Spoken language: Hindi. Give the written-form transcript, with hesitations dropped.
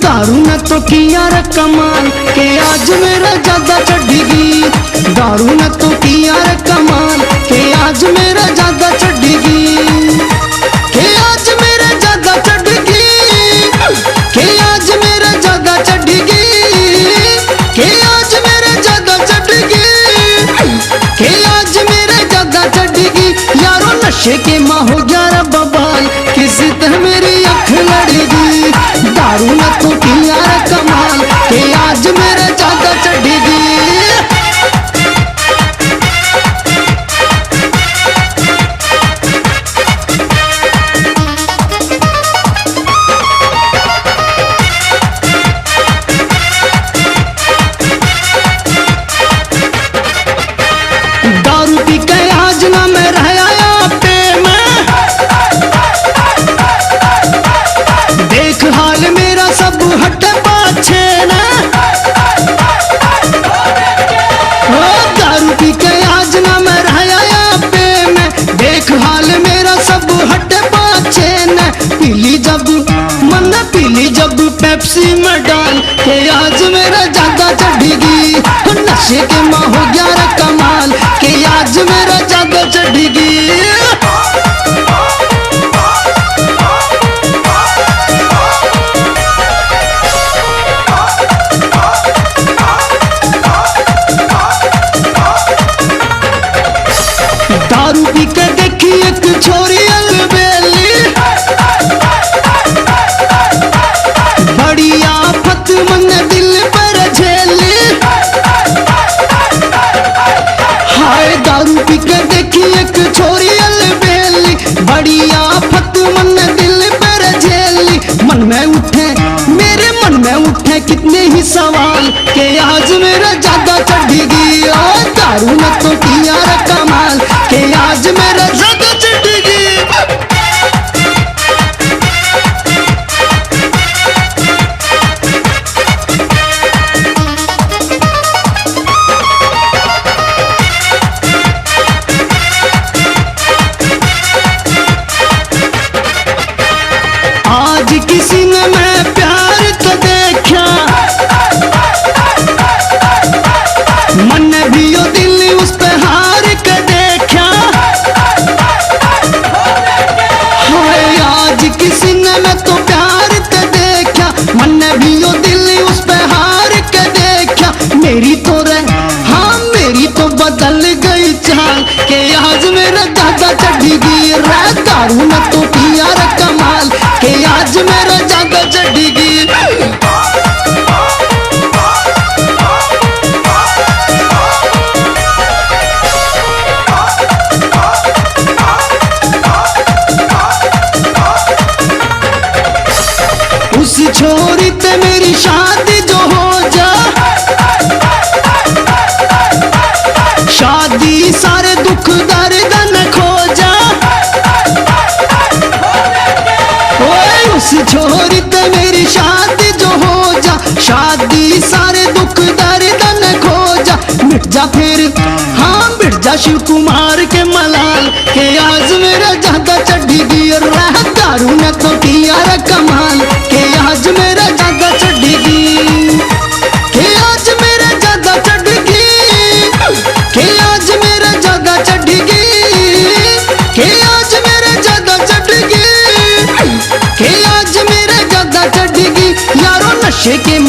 दारू ने तो किया रे कमाल के आज मेरा ज्यादा चढ़ेगी। दारू ने तो किया रे कमाल के आज मेरा ज्यादा चढ़ेगी। के आज मेरा ज्यादा चढ़ेगी। के आज मेरा ज्यादा चढ़ेगी। के आज मेरा ज्यादा चढ़ेगी। के आज मेरा ज्यादा चढ़ेगी। यारो नशे के माँ हो गया रे बबाल किसी तरह मेरी अख लड़ेगी। दारू न तो किया रे कमाल के आज मेरा ज्यादा चढ़ेगी। दारू पी के आज ना मैं रह आया पे में। देख हाल मेरा सब हट पाछे ना। ओ दारू पी के आज ना मैं रह आया पे में। देख हाल मेरा सब हट पाछे न। पीली जब मन पीली जब पेप्सी में डाल के आज मेरा ज्यादा चढ़ेगी। नशे के माँ हो गया रे कमाल के आज मेरा ज्यादा चढ़ेगी। दारू पी के देखी एक छोरी अलबेली। बड़ी आफत मन दिल पर झेली। हाय दारू पी के देखी एक छोरी अलबेली। बड़ी आफत मन दिल पर झेली। मन में उठे मेरे मन में उठे कितने ही सवाल के आज मेरा ज्यादा चढ़ेगी। और दारू न तो किया रे कमाल के आज मेरा ज्यादा चढ़ेगी। आज किसी ने मैं प्यार तो देखा। मन भी यो दिल उस पे हार के देखा। हाय आज किसी ने मैं तो प्यार तो देखा। मन भी यो दिल उस पे हार के देखा। मेरी तो हाँ मेरी तो बदल गई चाल के आज मेरा ज्यादा चढ़ेगी। रे दारू न तो किया रे कमाल के आज मेरा ज्यादा चढ़ेगी। उस छोरी ते मेरी शादी जो हो जा। शादी सारे दुख दर्द न खो जा। ओए उस छोरी ते मेरी शादी जो हो जा। शादी सारे दुख दर्द न खो जा। मिट जा फिर हाँ मिट जा शिव कुमार के मलाल के आज मेरा ज्यादा चढ़ेगी। और रह दारू न तो किया रे कमाल के आज मेरा ज्यादा चढ़ेगी। के आज मेरा ज्यादा चढ़ेगी। के आज मेरा ज्यादा चढ़ेगी। के आज मेरा ज्यादा चढ़ेगी। के आज मेरा ज्यादा चढ़ेगी। यारो नशे के